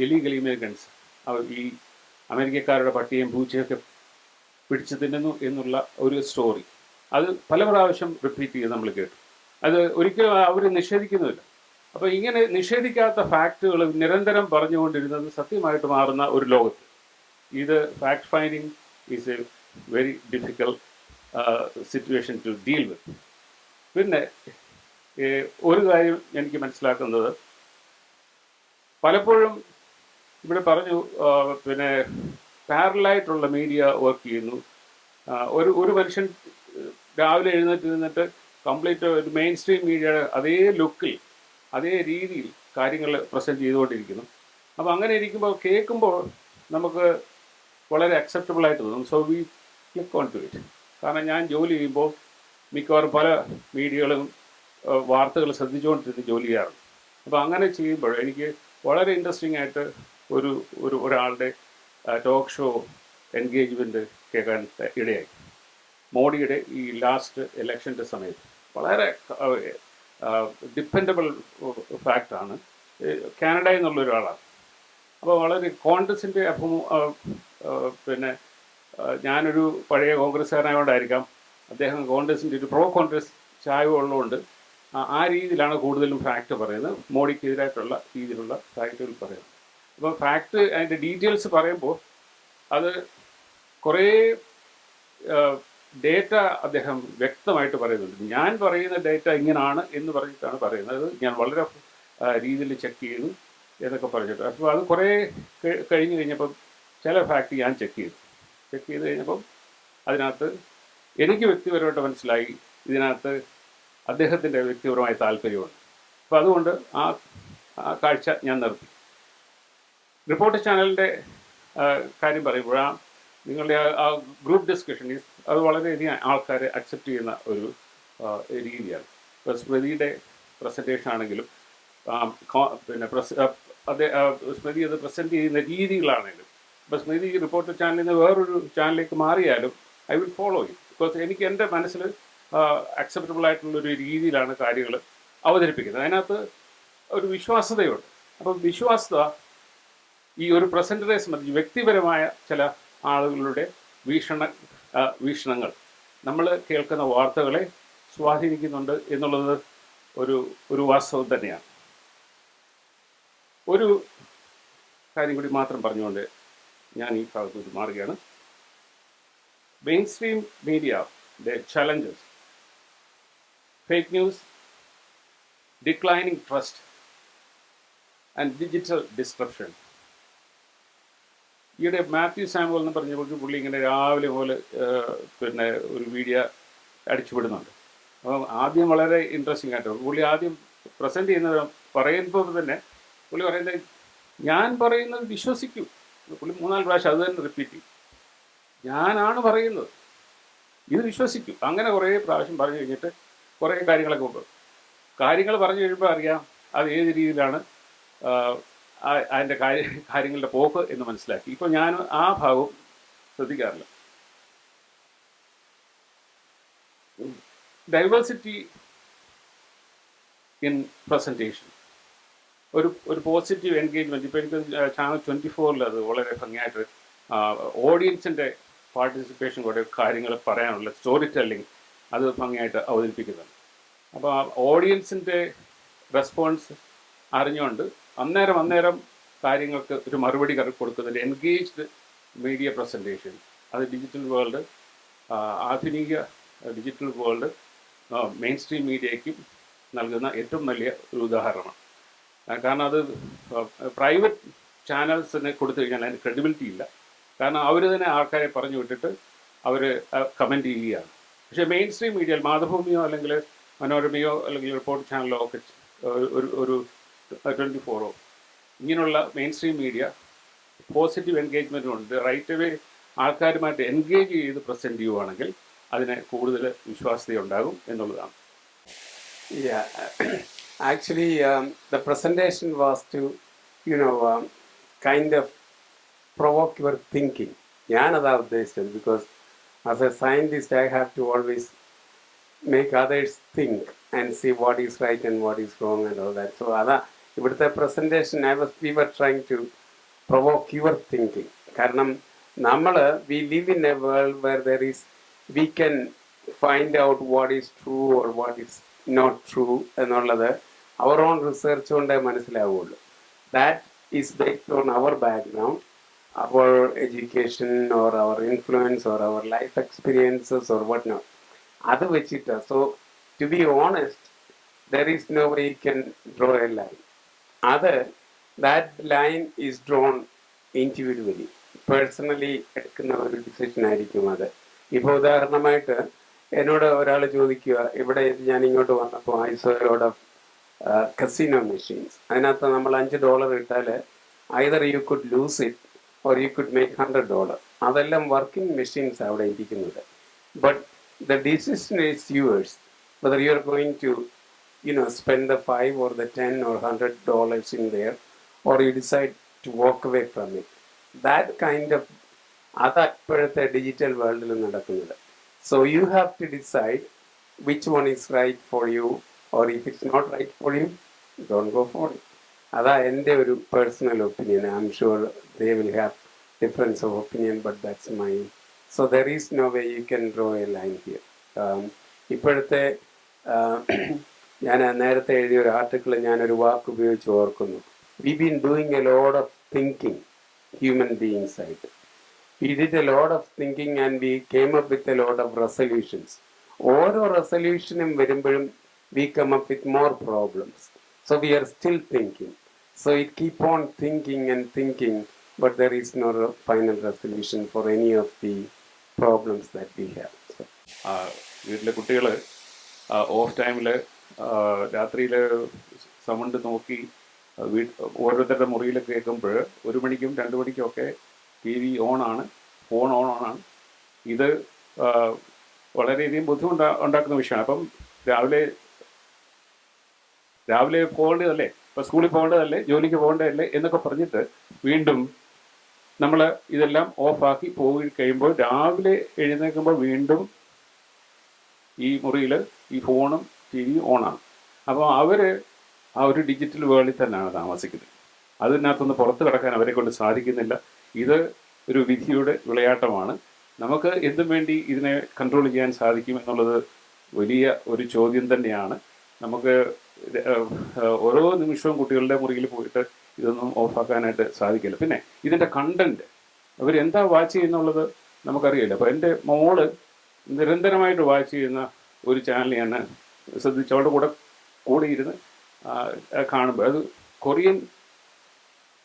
ഇല്ലീഗൽ ഇമിഗ്രൻസ് അവർ ഈ അമേരിക്കക്കാരുടെ പട്ടിയും പൂച്ചയൊക്കെ പിടിച്ചു തിന്നുന്നു എന്നുള്ള ഒരു സ്റ്റോറി അത് പല പ്രാവശ്യം റിപ്പീറ്റ് ചെയ്ത് നമ്മൾ കേട്ടു. അത് ഒരിക്കലും അവർ നിഷേധിക്കുന്നുമില്ല. അപ്പോൾ ഇങ്ങനെ നിഷേധിക്കാത്ത ഫാക്റ്റുകൾ നിരന്തരം പറഞ്ഞുകൊണ്ടിരുന്നത് സത്യമായിട്ട് മാറുന്ന ഒരു ലോകത്ത് ഇത് fact finding is a very difficult situation to deal with. പിന്നെ ഒരു കാര്യം എനിക്ക് മനസ്സിലാക്കുന്നത്, പലപ്പോഴും ഇവിടെ പറഞ്ഞു പിന്നെ പാരലായിട്ടുള്ള മീഡിയ വർക്ക് ചെയ്യുന്നു. ഒരു മനുഷ്യൻ രാവിലെ എഴുന്നേറ്റ് കംപ്ലീറ്റ് ഒരു മെയിൻ സ്ട്രീം മീഡിയയുടെ അതേ ലുക്കിൽ അതേ രീതിയിൽ കാര്യങ്ങൾ പ്രസൻറ്റ് ചെയ്തുകൊണ്ടിരിക്കുന്നു. അപ്പോൾ അങ്ങനെ ഇരിക്കുമ്പോൾ കേൾക്കുമ്പോൾ നമുക്ക് വളരെ അക്സെപ്റ്റബിൾ ആയിട്ട് തോന്നും. So we click on to it. കാരണം ഞാൻ ജോലി ചെയ്യുമ്പോൾ മിക്കവാറും പല മീഡിയകളും വാർത്തകൾ ശ്രദ്ധിച്ചുകൊണ്ടിരുന്ന് ജോലി ചെയ്യാറുണ്ട്. അപ്പോൾ അങ്ങനെ ചെയ്യുമ്പോൾ എനിക്ക് വളരെ ഇൻട്രസ്റ്റിംഗ് ആയിട്ട് ഒരാളുടെ ടോക്ക് ഷോ എൻഗേജ്മെൻറ്റ് കേൾക്കാൻ ഇടയായി. മോഡിയുടെ ഈ ലാസ്റ്റ് ഇലക്ഷൻ്റെ സമയത്ത് വളരെ ഡിപ്പെൻഡബിൾ ഫാക്റ്റാണ്. കാനഡയിൽ നിന്നുള്ള ഒരാളാണ്. അപ്പോൾ വളരെ കോൺഗ്രസിൻ്റെ പിന്നെ ഞാനൊരു പഴയ കോൺഗ്രസ്സുകാരനായതുകൊണ്ടായിരിക്കാം അദ്ദേഹം കോൺഗ്രസിൻ്റെ ഒരു പ്രോ കോൺഗ്രസ് ചായ ഉള്ളതുകൊണ്ട് ആ രീതിയിലാണ് കൂടുതലും ഫാക്റ്റ് പറയുന്നത്. മോഡിക്കെതിരായിട്ടുള്ള രീതിയിലുള്ള ഫാക്റ്റുകൾ പറയുന്നത്. അപ്പോൾ ഫാക്റ്റ് അതിൻ്റെ ഡീറ്റെയിൽസ് പറയുമ്പോൾ അത് കുറേ ഡേറ്റ അദ്ദേഹം വ്യക്തമായിട്ട് പറയുന്നുണ്ട്. ഞാൻ പറയുന്ന ഡേറ്റ ഇങ്ങനെയാണ് എന്ന് പറഞ്ഞിട്ടാണ് പറയുന്നത്. ഞാൻ വളരെ രീതിയിൽ ചെക്ക് ചെയ്തു എന്നൊക്കെ പറഞ്ഞിട്ട്. അപ്പോൾ അത് കുറേ കഴിഞ്ഞ് കഴിഞ്ഞപ്പം ചില ഫാക്റ്റ് ഞാൻ ചെക്ക് ചെയ്ത് കഴിഞ്ഞപ്പം അതിനകത്ത് എനിക്ക് വ്യക്തിപരമായിട്ട് മനസ്സിലായി ഇതിനകത്ത് അദ്ദേഹത്തിൻ്റെ വ്യക്തിപരമായ താല്പര്യമുണ്ട്. അപ്പോൾ അതുകൊണ്ട് ആ കാഴ്ച ഞാൻ നിർത്തി. റിപ്പോർട്ടർ ചാനലിൻ്റെ കാര്യം പറയുമ്പോഴാണ് നിങ്ങളുടെ ആ ഗ്രൂപ്പ് ഡിസ്കഷൻ അത് വളരെയധികം ആൾക്കാരെ അക്സെപ്റ്റ് ചെയ്യുന്ന ഒരു രീതിയാണ്. ഇപ്പോൾ സ്മൃതിയുടെ പ്രസൻറ്റേഷൻ ആണെങ്കിലും പിന്നെ സ്മൃതി അത് പ്രസൻറ്റ് ചെയ്യുന്ന രീതികളാണെങ്കിലും, ഇപ്പോൾ സ്മൃതി റിപ്പോർട്ടർ ചാനലിൽ നിന്ന് വേറൊരു ചാനലിലേക്ക് മാറിയാലും I will follow you. Because എനിക്ക് എൻ്റെ മനസ്സിൽ അക്സെപ്റ്റബിൾ ആയിട്ടുള്ളൊരു രീതിയിലാണ് കാര്യങ്ങൾ അവതരിപ്പിക്കുന്നത്. അതിനകത്ത് ഒരു വിശ്വാസ്യതയുണ്ട്. അപ്പം വിശ്വാസ്യത ഈ ഒരു പ്രസൻറ്ററെ സംബന്ധിച്ച് വ്യക്തിപരമായ ചില ആളുകളുടെ വീക്ഷണങ്ങൾ നമ്മൾ കേൾക്കുന്ന വാർത്തകളെ സ്വാധീനിക്കുന്നുണ്ട് എന്നുള്ളത് ഒരു വാസ്തവം തന്നെയാണ്. ഒരു കാര്യം കൂടി മാത്രം പറഞ്ഞുകൊണ്ട് ഞാൻ ഈ ഭാഗത്തോട്ട് മാറുകയാണ്. Main stream media challenges, fake news, declining trust and digital disruption. ഈയിടെ മാത്യു സാമുവൽ എന്ന് പറഞ്ഞ ഒരു പുള്ളി ഇങ്ങനെ രാവിലെ പോലെ പിന്നെ ഒരു വീഡിയോ അടിച്ചുവിടുന്നുണ്ട്. അപ്പം ആദ്യം വളരെ ഇൻട്രസ്റ്റിംഗ് ആയിട്ട് പുള്ളി ആദ്യം പ്രസൻറ്റ് ചെയ്യുന്നത് പറയുമ്പോൾ തന്നെ പുള്ളി പറയുന്നത് ഞാൻ പറയുന്നത് വിശ്വസിക്കൂ. പുള്ളി 3-4 പ്രാവശ്യം അത് തന്നെ റിപ്പീറ്റ് ചെയ്യും. ഞാനാണ് പറയുന്നത്, ഇത് വിശ്വസിക്കും. അങ്ങനെ കുറേ പ്രാവശ്യം പറഞ്ഞു കഴിഞ്ഞിട്ട് കുറേ കാര്യങ്ങളൊക്കെ കൊണ്ടുപോകും. കാര്യങ്ങൾ പറഞ്ഞു കഴിയുമ്പോൾ അറിയാം അത് ഏത് രീതിയിലാണ് അതിൻ്റെ കാര്യങ്ങളുടെ പോക്ക് എന്ന് മനസ്സിലാക്കി. ഇപ്പോൾ ഞാൻ ആ ഭാഗവും ശ്രദ്ധിക്കാറില്ല. ഡൈവേഴ്സിറ്റി ഇൻ പ്രസൻറ്റേഷൻ, ഒരു പോസിറ്റീവ് എൻഗേജ്മെൻറ്റ്. ഇപ്പോൾ എനിക്ക് ചാനൽ 24 അത് വളരെ ഭംഗിയായിട്ട് ഓഡിയൻസിൻ്റെ പാർട്ടിസിപ്പേഷൻ കൂടെ കാര്യങ്ങൾ പറയാനുള്ള സ്റ്റോറി ടെല്ലിങ് അത് ഭംഗിയായിട്ട് അവതരിപ്പിക്കുന്നുണ്ട്. അപ്പോൾ ആ ഓഡിയൻസിൻ്റെ റെസ്പോൺസ് അറിഞ്ഞുകൊണ്ട് അന്നേരം കാര്യങ്ങൾക്ക് ഒരു മറുപടി കൊടുക്കുന്നതിൽ എൻഗേജ്ഡ് മീഡിയ പ്രസൻറ്റേഷൻ, അത് ഡിജിറ്റൽ വേൾഡ്, ആധുനിക ഡിജിറ്റൽ വേൾഡ് മെയിൻ സ്ട്രീം മീഡിയയ്ക്കും നൽകുന്ന ഏറ്റവും വലിയ ഒരു ഉദാഹരണമാണ്. കാരണം അത് പ്രൈവറ്റ് ചാനൽസിന് കൊടുത്തു കഴിഞ്ഞാൽ അതിന് ക്രെഡിബിലിറ്റി ഇല്ല. കാരണം അവർ തന്നെ ആൾക്കാരെ പറഞ്ഞു വിട്ടിട്ട് അവർ കമൻറ്റ് ചെയ്യുകയാണ്. പക്ഷേ മെയിൻ സ്ട്രീം മീഡിയയിൽ മാതൃഭൂമിയോ അല്ലെങ്കിൽ മനോരമയോ അല്ലെങ്കിൽ റിപ്പോർട്ട് ചാനലോ ഒക്കെ ഒരു 24 ഇങ്ങനെയുള്ള മെയിൻ സ്ട്രീം മീഡിയ പോസിറ്റീവ് എൻഗേജ്മെൻറ്റും ഉണ്ട്. റൈറ്റ് അവേ ആൾക്കാരുമായിട്ട് എൻഗേജ് ചെയ്ത് പ്രസൻറ്റ് ചെയ്യുവാണെങ്കിൽ അതിന് കൂടുതൽ വിശ്വാസ്യതയുണ്ടാകും എന്നുള്ളതാണ്. Yeah, actually, the presentation was to, kind of provoke your thinking. ഞാനതാ ഉദ്ദേശിച്ചത്. Because as a scientist, I have to always make others think and see what is right and what is wrong and all that. So അതാ ഇവിടുത്തെ presentation, we were trying to provoke your thinking. കാരണം we live in a world where we can find out what is true or what is not true എന്നുള്ളത് our own research കൊണ്ടേ മനസ്സിലാവുള്ളൂ. That is based on our background, our education or our influence or our life experiences or whatnot. അത് വെച്ചിട്ട്, so to be honest, there is no way you can draw a line. That line is drawn individually. Personally എടുക്കുന്ന ഒരു decision ആയിരിക്കും അത്. ഇപ്പോൾ ഉദാഹരണമായിട്ട് എന്നോട് ഒരാൾ ചോദിക്കുക, ഇവിടെ ഞാൻ ഇങ്ങോട്ട് വന്നപ്പോൾ I saw a lot of casino machines. അതിനകത്ത് നമ്മൾ $5 ഇട്ടാൽ either you could lose it or you could make $100. അതെല്ലാം വർക്കിംഗ് മെഷീൻസ് അവിടെ ഇരിക്കുന്നത്. But the decision is yours, whether you are going to spend the $5 or the $10 or $100 in there, or you decide to walk away from it. That kind of അപ്പോഴത്തെ digital വേൾഡിൽ നടക്കുന്നത്. So you have to decide which one is right for you, or if it's not right for you, don't go for it. അതാ എൻ്റെ ഒരു personal opinion. I am sure they will have difference of opinion, but that's mine. So there is no way you can draw a line here. ഇപ്പോഴത്തെ ഞാൻ നേരത്തെ എഴുതിയ ഒരു article ഞാനൊരു വാക്ക് ഉപയോഗിച്ച് ഓർക്കുന്നു. V been doing A lot of thinking, human beings ആയിട്ട്. We did a lot of thinking and we came up with a lot of resolutions. ഓരോ റെസൊല്യൂഷനും വരുമ്പോഴും we come up with more problems. So we are still thinking. So it keep on thinking and thinking, but there is no final resolution for any of the problems that we have. So. വീട്ടിലെ കുട്ടികൾ of ടൈമിൽ രാത്രിയിൽ sound നോക്കി ഓരോരുത്തരുടെ മുറിയിൽ കേൾക്കുമ്പോൾ 1 മണിക്കും 2 മണിക്കും ഒക്കെ TV ഓണാണ്, ഫോൺ ഓണാണ്. ഇത് വളരെയധികം ബുദ്ധിമുട്ട് ഉണ്ടാക്കുന്ന വിഷയമാണ്. അപ്പം രാവിലെ പോകേണ്ടതല്ലേ, ഇപ്പം സ്കൂളിൽ പോകേണ്ടതല്ലേ, ജോലിക്ക് പോകേണ്ടതല്ലേ എന്നൊക്കെ പറഞ്ഞിട്ട് വീണ്ടും നമ്മൾ ഇതെല്ലാം ഓഫാക്കി പോയി കഴിയുമ്പോൾ രാവിലെ എഴുന്നേൽക്കുമ്പോൾ വീണ്ടും ഈ മുറിയിൽ ഈ ഫോണും TV ഓണാണ്. അപ്പോൾ അവർ ആ ഒരു ഡിജിറ്റൽ വേൾഡിൽ തന്നെയാണ് താമസിക്കുന്നത്. അതിനകത്തുനിന്ന് പുറത്ത് കിടക്കാൻ അവരെ കൊണ്ട് സാധിക്കുന്നില്ല. ഇത് ഒരു വിധിയുടെ വിളയാട്ടമാണ്. നമുക്ക് എന്തും വേണ്ടി ഇതിനെ കൺട്രോൾ ചെയ്യാൻ സാധിക്കും എന്നുള്ളത് വലിയ ഒരു ചോദ്യം തന്നെയാണ്. നമുക്ക് ഓരോ നിമിഷവും കുട്ടികളുടെ മുറിയിൽ പോയിട്ട് ഇതൊന്നും ഓഫാക്കാനായിട്ട് സാധിക്കില്ല. പിന്നെ ഇതിൻ്റെ കണ്ടൻറ്റ് അവരെന്താ വാച്ച് ചെയ്യുന്നുള്ളത് നമുക്കറിയില്ല. അപ്പോൾ എൻ്റെ മോള് നിരന്തരമായിട്ട് വാച്ച് ചെയ്യുന്ന ഒരു ചാനൽ ഞാൻ ശ്രദ്ധിച്ചു. അവളുടെ കൂടെ ഇരുന്ന് കാണുമ്പോൾ അത് കൊറിയൻ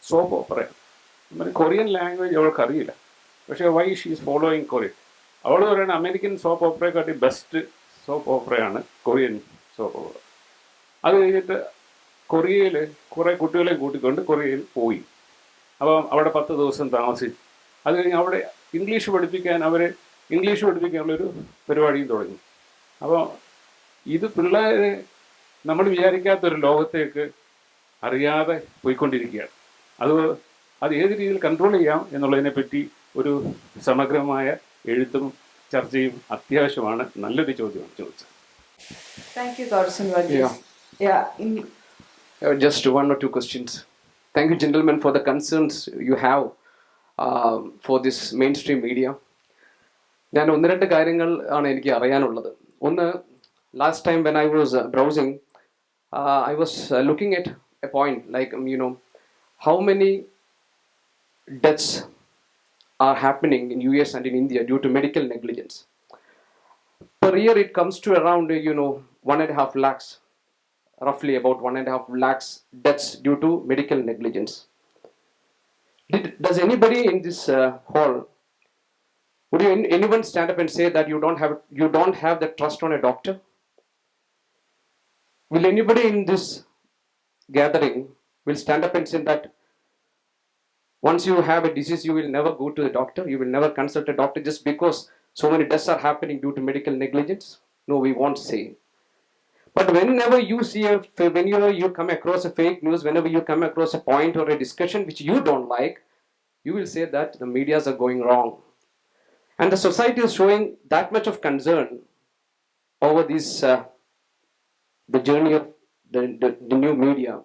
സോപ്പ് ഓപ്പറയാണ്. കൊറിയൻ ലാംഗ്വേജ് അവൾക്ക് അറിയില്ല. പക്ഷേ why she is following Korean. അവൾ പറയുന്നത് അമേരിക്കൻ സോപ്പ് ഓപ്പറയെക്കാട്ടി ബെസ്റ്റ് സോപ്പ് ഓപ്പറയാണ് കൊറിയൻ സോപ്പ് ഓപ്പറ. അത് കഴിഞ്ഞിട്ട് കൊറിയയിൽ കുറേ കുട്ടികളെ കൂട്ടിക്കൊണ്ട് കൊറിയയിൽ പോയി. അപ്പം അവിടെ 10 ദിവസം താമസിച്ചു. അത് കഴിഞ്ഞ് അവിടെ ഇംഗ്ലീഷ് പഠിപ്പിക്കാനുള്ളൊരു പരിപാടിയും തുടങ്ങി. അപ്പോൾ ഇത് പിള്ളേരെ നമ്മൾ വിചാരിക്കാത്തൊരു ലോകത്തേക്ക് അറിയാതെ പോയിക്കൊണ്ടിരിക്കുകയാണ്. അത് ഏത് രീതിയിൽ കൺട്രോൾ ചെയ്യാം എന്നുള്ളതിനെപ്പറ്റി ഒരു സമഗ്രമായ എഴുത്തും ചർച്ചയും അത്യാവശ്യമാണ്. നല്ലൊരു ചോദ്യമാണ് ചോദിച്ചത്. Thank you, Thorsten Varghese. Just 1 or 2 questions. Thank you, gentlemen, for the concerns you have for this mainstream media. ഞാൻ 1-2 കാര്യങ്ങൾ ആണ് എനിക്ക് അറിയാനുള്ളത്. ഒന്ന്, last time when I was browsing, I was looking at a point like, how many deaths are happening in US and in India due to medical negligence. Per year, it comes to around 1.5 lakhs, roughly about 1.5 lakhs deaths due to medical negligence. Does anybody in this hall, would anyone stand up and say that you don't have the trust on a doctor? Will anybody in this gathering will stand up and say that once you have a disease, you will never go to the doctor, you will never consult a doctor just because so many deaths are happening due to medical negligence? No, we won't say. But whenever you see whenever you come across a fake news, whenever you come across a point or a discussion which you don't like, you will say that the medias are going wrong. And the society is showing that much of concern over this, the journey of the new media.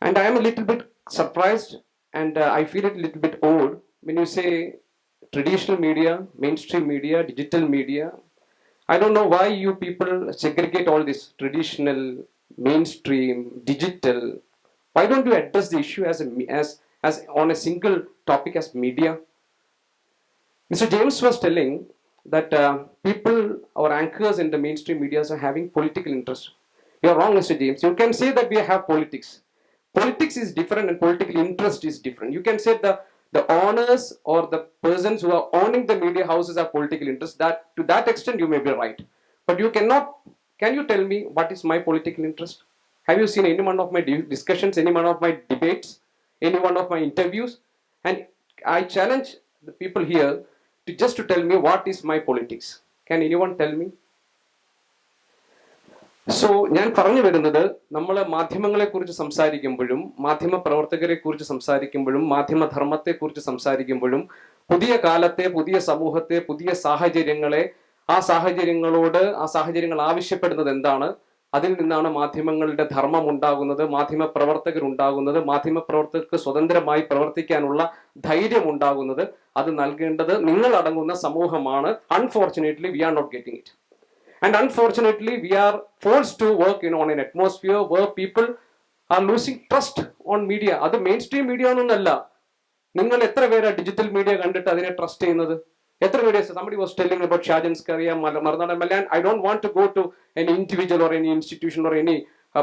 And I am a little bit surprised and I feel it a little bit odd when you say traditional media, mainstream media, digital media. I don't know why you people segregate all this traditional, mainstream, digital. Why don't you address the issue as on a single topic as media? Mr. James was telling that people or anchors in the mainstream media are having political interest. You are wrong, Mr. James. You can say that we have politics. Politics is different and political interest is different. You can say the owners or the persons who are owning the media houses have political interest. That to that extent you may be right. But you cannot, can you tell me what is my political interest? Have you seen any one of my discussions, any one of my debates, any one of my interviews? And I challenge the people here to tell me what is my politics. Can anyone tell me? So ഞാൻ പറഞ്ഞു വരുന്നത് നമ്മൾ മാധ്യമങ്ങളെക്കുറിച്ച് സംസാരിക്കുമ്പോഴും മാധ്യമ പ്രവർത്തകരെക്കുറിച്ച് സംസാരിക്കുമ്പോഴും മാധ്യമധർമ്മത്തെക്കുറിച്ച് സംസാരിക്കുമ്പോഴും പുതിയ കാലത്തെ, പുതിയ സമൂഹത്തെ, പുതിയ സാഹചര്യങ്ങളെ, ആ സാഹചര്യങ്ങൾ ആവശ്യപ്പെടുന്നത് എന്താണ്, അതിൽ നിന്നാണ് മാധ്യമങ്ങളുടെ ധർമ്മം ഉണ്ടാകുന്നത്, മാധ്യമ പ്രവർത്തകർ ഉണ്ടാകുന്നത്, മാധ്യമ പ്രവർത്തകർക്ക് സ്വതന്ത്രമായി പ്രവർത്തിക്കാനുള്ള ധൈര്യം ഉണ്ടാകുന്നത്. അത് നൽകേണ്ടത് നിങ്ങൾ അടങ്ങുന്ന സമൂഹമാണ്. Unfortunately we are not getting it. And unfortunately, we are forced to work on an atmosphere where people are losing trust on media. അത് മെയിൻസ്ട്രീം മീഡിയ ഒന്നല്ല. നിങ്ങൾ എത്ര പേരാ ഡിജിറ്റൽ മീഡിയ കണ്ടിട്ട് അതിനെ ട്രസ്റ്റ് ചെയ്യുന്നത്? എത്ര പേര്? Somebody was telling about Shajan Skaria, Marnada Malan. I don't want to go to any individual or any institution or any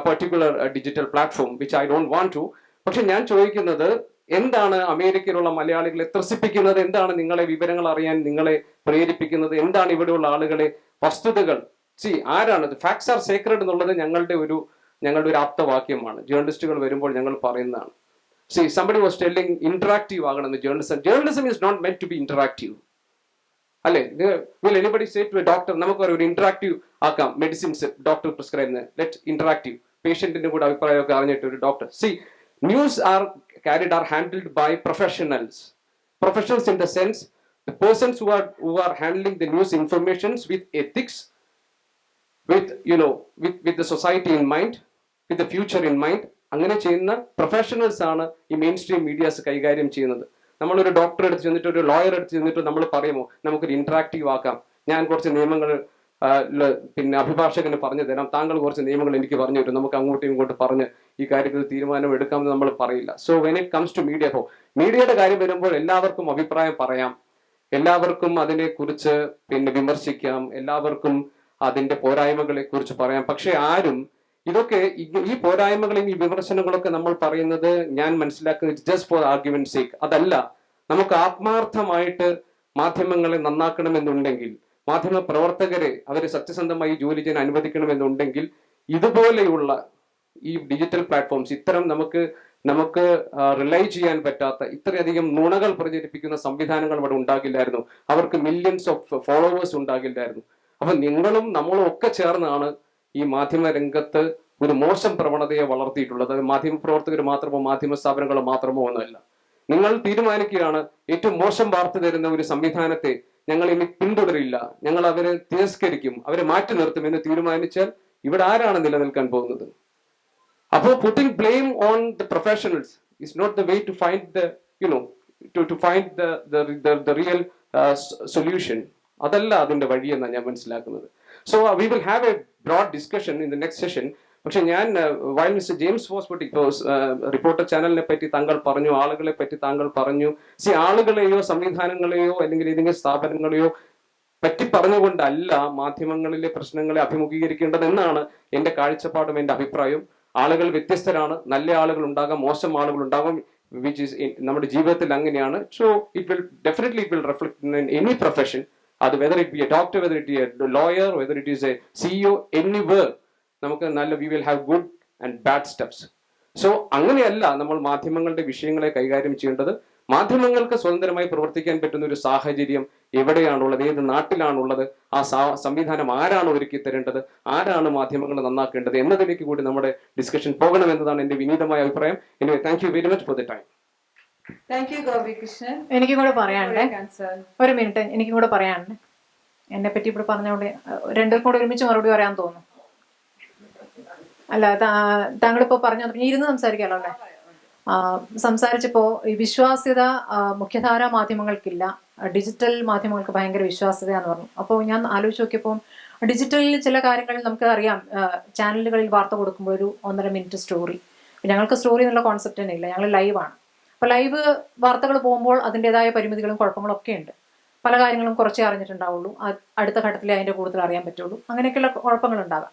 particular digital platform, which I don't want to. പക്ഷെ ഞാൻ ചോദിക്കുന്നത്, എന്താണ് അമേരിക്കയിലുള്ള മലയാളികളെ ത്രസിപ്പിക്കുന്നത്? എന്താണ് നിങ്ങളെ വിവരങ്ങൾ അറിയാൻ നിങ്ങളെ പ്രേരിപ്പിക്കുന്നത്? എന്താണ് ഇവിടെയുള്ള ആളുകളെ വസ്തുതകൾ ആരാണ്? ഫാക്ട്സ് ആർ സേക്രഡ് എന്നുള്ളത് ഞങ്ങളുടെ ഒരു ആപ്തവാക്യമാണ്. ജേർണലിസ്റ്റുകൾ വരുമ്പോൾ ഞങ്ങൾ പറയുന്നതാണ്. somebody was telling ഇന്ററാക്റ്റീവ് ആകണമെന്ന് journalism is not meant to be interactive. അല്ലെ? Will anybody say to a doctor, നമുക്ക് ഒരു ഇന്ററാക്റ്റീവ് ആക്കാം മെഡിസിൻസ് ഡോക്ടർ പ്രിസ്ക്രൈബ് ചെയ്യുന്നത്, ലെറ്റ് ഇന്ററാക്റ്റീവ്, പേഷ്യന്റിന്റെ കൂടെ അഭിപ്രായമൊക്കെ അറിഞ്ഞിട്ട് ഒരു doctor. News are handled by professionals in the sense the persons who are handling the news informations with ethics, with the society in mind, with the future in mind. അങ്ങനെ ചെയ്യുന്ന professionals ആണ് ഈ main stream medias കൈകാര്യം ചെയ്യുന്നത്. നമ്മളൊരു ഡോക്ടറെ അടുത്ത് ചെന്നിട്ട്, ഒരു ലോയർ അടുത്ത് ചെന്നിട്ട് നമ്മൾ പറയുമോ നമുക്കൊരു ഇന്ററാക്റ്റീവ് ആക്കാം, ഞാൻ കുറച്ച് നിയമങ്ങൾ പിന്നെ അഭിഭാഷകന് പറഞ്ഞു തരാം, താങ്കൾ കുറച്ച് നിയമങ്ങൾ എനിക്ക് പറഞ്ഞു തരും, നമുക്ക് അങ്ങോട്ടും ഇങ്ങോട്ട് പറഞ്ഞ് ഈ കാര്യത്തിൽ തീരുമാനം എടുക്കാമെന്ന് നമ്മൾ പറയില്ല. So when it comes to media, മീഡിയയുടെ കാര്യം വരുമ്പോൾ എല്ലാവർക്കും അഭിപ്രായം പറയാം, എല്ലാവർക്കും അതിനെക്കുറിച്ച് പിന്നെ വിമർശിക്കാം, എല്ലാവർക്കും അതിന്റെ പോരായ്മകളെ കുറിച്ച് പറയാം. പക്ഷെ ആരും ഇതൊക്കെ ഈ പോരായ്മകളെയും ഈ വിമർശനങ്ങളൊക്കെ നമ്മൾ പറയുന്നത് ഞാൻ മനസ്സിലാക്കുന്നത് ജസ്റ്റ് ഫോർ ആർഗ്യുമെന്റ് സേക്ക്. അതല്ല, നമുക്ക് ആത്മാർത്ഥമായിട്ട് മാധ്യമങ്ങളെ നന്നാക്കണമെന്നുണ്ടെങ്കിൽ, മാധ്യമ പ്രവർത്തകരെ അവരെ സത്യസന്ധമായി ജോലി ചെയ്യാൻ അനുവദിക്കണമെന്നുണ്ടെങ്കിൽ ഇതുപോലെയുള്ള ഈ ഡിജിറ്റൽ പ്ലാറ്റ്ഫോംസ്, ഇത്തരം നമുക്ക് റിലൈ ചെയ്യാൻ പറ്റാത്ത ഇത്രയധികം നുണകൾ പ്രചരിപ്പിക്കുന്ന സംവിധാനങ്ങൾ ഇവിടെ ഉണ്ടാകില്ലായിരുന്നു. അവർക്ക് മില്യൺസ് ഓഫ് ഫോളോവേഴ്സ് ഉണ്ടാകില്ലായിരുന്നു. അപ്പൊ നിങ്ങളും നമ്മളും ഒക്കെ ചേർന്നാണ് ഈ മാധ്യമ രംഗത്ത് ഒരു മോശം പ്രവണതയെ വളർത്തിയിട്ടുള്ളത്. മാധ്യമ പ്രവർത്തകർ മാത്രമോ മാധ്യമ സ്ഥാപനങ്ങൾ മാത്രമോ ഒന്നുമല്ല. നിങ്ങൾ തീരുമാനിക്കുകയാണ് ഏറ്റവും മോശം വാർത്ത തരുന്ന ഒരു സംവിധാനത്തെ ഞങ്ങൾ ഇനി പിന്തുടരില്ല, ഞങ്ങൾ അവരെ തിരസ്കരിക്കും, അവരെ മാറ്റി നിർത്തും എന്ന് തീരുമാനിച്ചാൽ ഇവിടെ ആരാണ് നിലനിൽക്കാൻ പോകുന്നത്? അപ്പോൾ putting blame on the professionals is not the way to find the real solution. അതല്ല അതിന്റെ വഴിയെന്നാണ് ഞാൻ മനസ്സിലാക്കുന്നത്. So we will have a broad discussion in the next session പക്ഷെ ഞാൻ വൈൽ മിസ്റ്റർ ജെയിംസ് ഫോസ്പെട്ടി റിപ്പോർട്ടർ ചാനലിനെ പറ്റി താങ്കൾ പറഞ്ഞു, ആളുകളെ പറ്റി താങ്കൾ പറഞ്ഞു. ആളുകളെയോ സംവിധാനങ്ങളെയോ അല്ലെങ്കിൽ ഏതെങ്കിലും സ്ഥാപനങ്ങളെയോ പറ്റി പറഞ്ഞുകൊണ്ടല്ല മാധ്യമങ്ങളിലെ പ്രശ്നങ്ങളെ അഭിമുഖീകരിക്കേണ്ടത് എന്നാണ് എൻ്റെ കാഴ്ചപ്പാടും എൻ്റെ അഭിപ്രായം. ആളുകൾ വ്യത്യസ്തരാണ്, നല്ല ആളുകൾ ഉണ്ടാകാം, മോശം ആളുകൾ ഉണ്ടാകും, വിച്ച് ഈസ് നമ്മുടെ ജീവിതത്തിൽ അങ്ങനെയാണ്. So it will reflect in any profession. അത് whether it be a doctor, whether it be a lawyer, whether it is a CEO, anywhere നമുക്ക് നല്ല we will have good and bad steps. So അങ്ങനെയല്ല നമ്മൾ മാധ്യമങ്ങളുടെ വിഷയങ്ങളെ കൈകാര്യം ചെയ്യേണ്ടത്. മാധ്യമങ്ങൾക്ക് സ്വതന്ത്രമായി പ്രവർത്തിക്കാൻ പറ്റുന്ന ഒരു സാഹചര്യം എവിടെയാണുള്ളത്, ഏത് നാട്ടിലാണുള്ളത്, ആ സംവിധാനം ആരാണ് ഒരുക്കി തരേണ്ടത്, ആരാണ് മാധ്യമങ്ങൾ നന്നാക്കേണ്ടത് എന്നതിലേക്ക് കൂടി നമ്മുടെ ഡിസ്കഷൻ പോകണമെന്നതാണ് എൻ്റെ വിനീതമായ അഭിപ്രായം. Anyway, thank you very much for the time. Thank you, Gauri Krishnan. എനിക്കും കൂടെ പറയാനുണ്ട്. Concern. ഒരു മിനിറ്റ്, എനിക്കും കൂടെ പറയാനുണ്ട്. എന്നെ പറ്റി ഇവിടെ പറഞ്ഞോണ്ട് രണ്ടുപേർക്കും കൂടെ ഒരുമിച്ച് മറുപടി പറയാൻ തോന്നുന്നു. അല്ല, താങ്കളിപ്പോ പറഞ്ഞു ഇരുന്ന് സംസാരിക്കാമല്ലോ അല്ലേ? സംസാരിച്ചപ്പോ ഈ വിശ്വാസ്യത മുഖ്യധാരാ മാധ്യമങ്ങൾക്കില്ല, ഡിജിറ്റൽ മാധ്യമങ്ങൾക്ക് ഭയങ്കര വിശ്വാസ്യതയാന്ന് പറഞ്ഞു. അപ്പോൾ ഞാൻ ആലോചിച്ച് നോക്കിയപ്പോൾ ഡിജിറ്റലിൽ ചില കാര്യങ്ങൾ നമുക്ക് അറിയാം. ചാനലുകളിൽ വാർത്ത കൊടുക്കുമ്പോൾ ഒരു 1.5 മിനിറ്റ് സ്റ്റോറി. ഞങ്ങൾക്ക് സ്റ്റോറി എന്നുള്ള കോൺസെപ്റ്റ് തന്നെ ഇല്ല, ഞങ്ങൾ ലൈവാണ്. അപ്പോൾ ലൈവ് വാർത്തകൾ പോകുമ്പോൾ അതിൻ്റെതായ പരിമിതികളും കുഴപ്പങ്ങളും ഒക്കെ ഉണ്ട്. പല കാര്യങ്ങളും കുറച്ചേ അറിഞ്ഞിട്ടുണ്ടാവുള്ളൂ, അടുത്ത ഘട്ടത്തിൽ അതിൻ്റെ കൂടുതൽ അറിയാൻ പറ്റുള്ളൂ. അങ്ങനെയൊക്കെയുള്ള കുഴപ്പങ്ങളുണ്ടാകാം.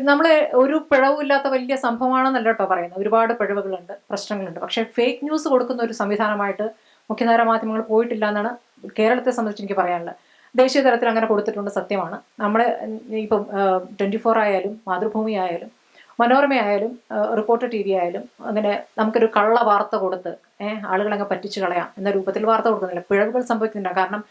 നമ്മൾ ഒരു പിഴവുമില്ലാത്ത വലിയ സംഭവമാണെന്നല്ല കേട്ടോ പറയുന്നത്, ഒരുപാട് പിഴവുകളുണ്ട്, പ്രശ്നങ്ങളുണ്ട്. പക്ഷേ ഫേക്ക് ന്യൂസ് കൊടുക്കുന്ന ഒരു സംവിധാനമായിട്ട് മുഖ്യധാരാ മാധ്യമങ്ങൾ പോയിട്ടില്ല എന്നാണ് കേരളത്തെ സംബന്ധിച്ച് എനിക്ക് പറയാനുള്ളത്. ദേശീയ തലത്തിൽ അങ്ങനെ കൊടുത്തിട്ടുണ്ട്, സത്യമാണ്. നമ്മൾ ഇപ്പം 24 ആയാലും മാതൃഭൂമി ആയാലും മനോരമ ആയാലും റിപ്പോർട്ടർ TV ആയാലും അങ്ങനെ നമുക്കൊരു കള്ള വാർത്ത കൊടുത്ത് ആളുകളങ്ങ് പറ്റിച്ചു കളയാം എന്ന രൂപത്തിൽ വാർത്ത കൊടുക്കുന്നില്ല. പിഴവുകൾ സംഭവിക്കുന്നില്ല. കാരണം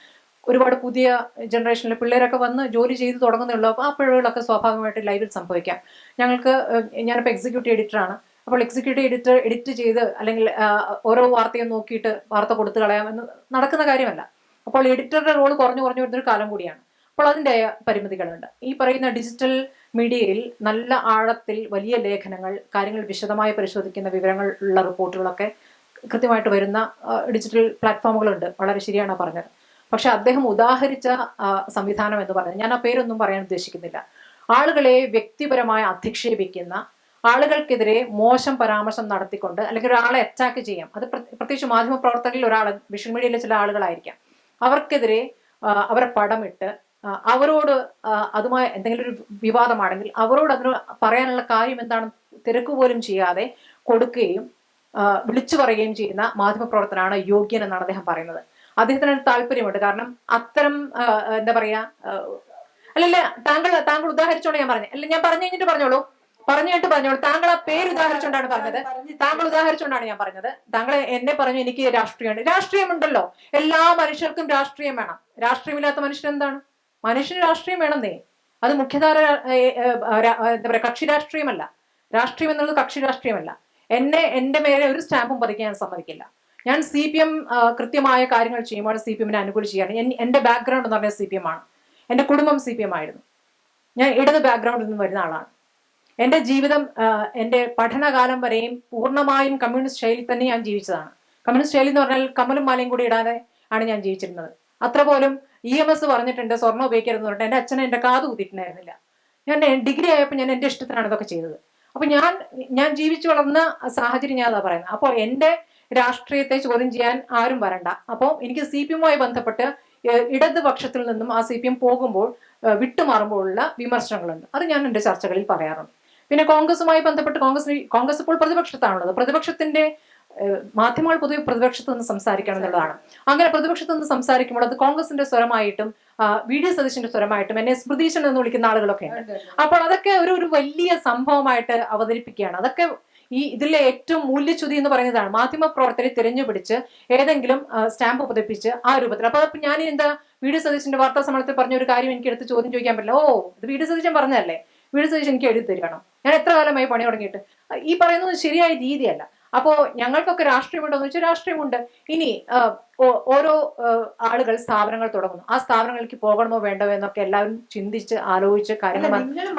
ഒരുപാട് പുതിയ ജനറേഷനിലെ പിള്ളേരൊക്കെ വന്ന് ജോലി ചെയ്ത് തുടങ്ങുന്നുള്ളൂ. അപ്പോൾ ആ പിഴവുകളൊക്കെ സ്വാഭാവികമായിട്ട് ലൈവിൽ സംഭവിക്കാം. ഞാനിപ്പോൾ എക്സിക്യൂട്ടീവ് എഡിറ്ററാണ്. അപ്പോൾ എക്സിക്യൂട്ടീവ് എഡിറ്റ് ചെയ്ത് അല്ലെങ്കിൽ ഓരോ വാർത്തയും നോക്കിയിട്ട് വാർത്ത കൊടുത്തു കളയാമെന്ന് നടക്കുന്ന കാര്യമല്ല. അപ്പോൾ എഡിറ്ററുടെ റോൾ കുറഞ്ഞു വരുന്നൊരു കാലം കൂടിയാണ്. അപ്പോൾ അതിൻ്റെ പരിമിതികളുണ്ട്. ഈ പറയുന്ന ഡിജിറ്റൽ മീഡിയയിൽ നല്ല ആഴത്തിൽ വലിയ ലേഖനങ്ങൾ, കാര്യങ്ങൾ വിശദമായി പരിശോധിക്കുന്ന വിവരങ്ങൾ ഉള്ള റിപ്പോർട്ടുകളൊക്കെ കൃത്യമായിട്ട് വരുന്ന ഡിജിറ്റൽ പ്ലാറ്റ്ഫോമുകളുണ്ട്. വളരെ ശരിയാണ് പറഞ്ഞത്. പക്ഷെ അദ്ദേഹം ഉദാഹരിച്ച സംവിധാനം എന്ന് പറഞ്ഞത്, ഞാൻ ആ പേരൊന്നും പറയാൻ ഉദ്ദേശിക്കുന്നില്ല, ആളുകളെ വ്യക്തിപരമായി അധിക്ഷേപിക്കുന്ന, ആളുകൾക്കെതിരെ മോശം പരാമർശം നടത്തിക്കൊണ്ട് അല്ലെങ്കിൽ ഒരാളെ അറ്റാക്ക് ചെയ്യാം. അത് പ്രത്യേകിച്ച് മാധ്യമപ്രവർത്തകരിൽ ഒരാൾ, വിഷ്വൽ മീഡിയയിലെ ചില ആളുകളായിരിക്കാം, അവർക്കെതിരെ അവരെ പടമിട്ട് അവരോട് അതുമായി എന്തെങ്കിലും ഒരു വിവാദമാണെങ്കിൽ അവരോട് അതിന് പറയാനുള്ള കാര്യം എന്താണ് തിരക്ക് പോലും ചെയ്യാതെ കൊടുക്കുകയും വിളിച്ചു പറയുകയും ചെയ്യുന്ന മാധ്യമപ്രവർത്തനാണ് യോഗ്യൻ എന്നാണ് അദ്ദേഹം പറയുന്നത്. അദ്ദേഹത്തിന് ഒരു താല്പര്യമുണ്ട്. കാരണം അത്തരം എന്താ പറയാ, അല്ലല്ല, താങ്കൾ ഉദാഹരിച്ചോണ്ട് ഞാൻ പറഞ്ഞത് അല്ല, ഞാൻ പറഞ്ഞു കഴിഞ്ഞിട്ട് പറഞ്ഞോളൂ. താങ്കൾ ആ പേര് ഉദാഹരിച്ചുകൊണ്ടാണ് പറഞ്ഞത്. താങ്കൾ ഉദാഹരിച്ചുകൊണ്ടാണ് ഞാൻ പറഞ്ഞത്. താങ്കൾ എന്നെ പറഞ്ഞു എനിക്ക് രാഷ്ട്രീയമുണ്ടല്ലോ, എല്ലാ മനുഷ്യർക്കും രാഷ്ട്രീയം വേണം. രാഷ്ട്രീയമില്ലാത്ത മനുഷ്യൻ എന്താണ്? മനുഷ്യന് രാഷ്ട്രീയം വേണമെന്നേ. അത് മുഖ്യധാര എന്താ പറയാ, കക്ഷി രാഷ്ട്രീയമല്ല. രാഷ്ട്രീയം എന്നുള്ളത് കക്ഷി രാഷ്ട്രീയമല്ല. എന്റെ മേലെ ഒരു സ്റ്റാമ്പും പതിക്കാൻ ഞാൻ സമ്മതിക്കില്ല. ഞാൻ CPM കൃത്യമായ കാര്യങ്ങൾ ചെയ്യുമ്പോൾ CPM-നെ അനുകൂലിക്കുകയാണ്. എന്റെ ബാക്ക്ഗ്രൗണ്ട് എന്ന് പറഞ്ഞാൽ CPM ആണ്. എന്റെ കുടുംബം CPM ആയിരുന്നു. ഞാൻ ഇടത് ബാക്ക്ഗ്രൗണ്ടിൽ നിന്ന് വരുന്ന ആളാണ്. എൻ്റെ ജീവിതം, എൻ്റെ പഠനകാലം വരെയും പൂർണ്ണമായും കമ്മ്യൂണിസ്റ്റ് ശൈലി തന്നെ ഞാൻ ജീവിച്ചതാണ്. കമ്മ്യൂണിസ്റ്റ് ശൈലി എന്ന് പറഞ്ഞാൽ കമ്മലും മാലയും കൂടി ഇടാതെ ആണ് ഞാൻ ജീവിച്ചിരുന്നത്. അത്ര പോലും EMS പറഞ്ഞിട്ടുണ്ട് സ്വർണ്ണം ഉപയോഗിക്കരുതെന്ന് പറഞ്ഞിട്ട് എൻ്റെ അച്ഛനെ എൻ്റെ കാത് കുത്തിയിട്ടുണ്ടായിരുന്നില്ല. ഞാൻ ഡിഗ്രി ആയപ്പോൾ ഞാൻ എൻ്റെ ഇഷ്ടത്തിനാണ് ഇതൊക്കെ ചെയ്തത്. അപ്പൊ ഞാൻ ജീവിച്ചു വളർന്ന സാഹചര്യം ഞാൻ അതാ പറയുന്നത്. അപ്പോൾ എൻ്റെ രാഷ്ട്രീയത്തെ ചോദ്യം ചെയ്യാൻ ആരും വരണ്ട. അപ്പോൾ എനിക്ക് CPM-മായി ബന്ധപ്പെട്ട് ഇടതുപക്ഷത്തിൽ നിന്നും ആ CPM പോകുമ്പോൾ വിട്ടുമാറുമ്പോഴുള്ള വിമർശനങ്ങളുണ്ട്. അത് ഞാൻ എൻ്റെ ചർച്ചകളിൽ പറയാറുണ്ട്. പിന്നെ കോൺഗ്രസുമായി ബന്ധപ്പെട്ട് കോൺഗ്രസ് ഇപ്പോൾ പ്രതിപക്ഷത്താണുള്ളത്. പ്രതിപക്ഷത്തിന്റെ മാധ്യമങ്ങൾ പൊതുവെ പ്രതിപക്ഷത്ത് നിന്ന് സംസാരിക്കണം എന്നുള്ളതാണ്. അങ്ങനെ പ്രതിപക്ഷത്ത് നിന്ന് സംസാരിക്കുമ്പോൾ അത് കോൺഗ്രസിന്റെ സ്വരമായിട്ടും VD സതീശന്റെ സ്വരമായിട്ടും എന്നെ സ്മൃതീശൻ എന്ന് വിളിക്കുന്ന ആളുകളൊക്കെ ഉണ്ട്. അപ്പോൾ അതൊക്കെ ഒരു വലിയ സംഭവമായിട്ട് അവതരിപ്പിക്കുകയാണ്. അതൊക്കെ ഇതിലെ ഏറ്റവും മൂല്യച്യുതി എന്ന് പറയുന്നതാണ്. മാധ്യമ പ്രവർത്തകരെ തിരഞ്ഞുപിടിച്ച് ഏതെങ്കിലും സ്റ്റാമ്പ് പതിപ്പിച്ച് ആ രൂപത്തിൽ. അപ്പൊ ഞാൻ എന്താ VD സതീശന്റെ വാർത്താ സമ്മേളനത്തിൽ പറഞ്ഞ ഒരു കാര്യം എനിക്ക് എടുത്ത് ചോദ്യം ചോദിക്കാൻ പറ്റില്ല. ഇത് VD സതീശൻ പറഞ്ഞതല്ലേ, VD സതീശൻ എനിക്ക് എഴുതി തരണം. ഞാൻ എത്ര കാലമായി പണി തുടങ്ങിയിട്ട്. ഈ പറയുന്നത് ശരിയായ രീതിയല്ല. അപ്പോൾ ഞങ്ങൾക്കൊക്കെ രാഷ്ട്രീയമുണ്ടോ എന്ന് വെച്ചാൽ രാഷ്ട്രീയമുണ്ട്. ഇനി ഓരോ ആളുകൾ സ്ഥാപനങ്ങൾ തുടങ്ങുന്നു. ആ സ്ഥാപനങ്ങളിലേക്ക് പോകണമോ വേണ്ടോ എന്നൊക്കെ എല്ലാവരും ചിന്തിച്ച് ആലോചിച്ച് കാര്യങ്ങൾ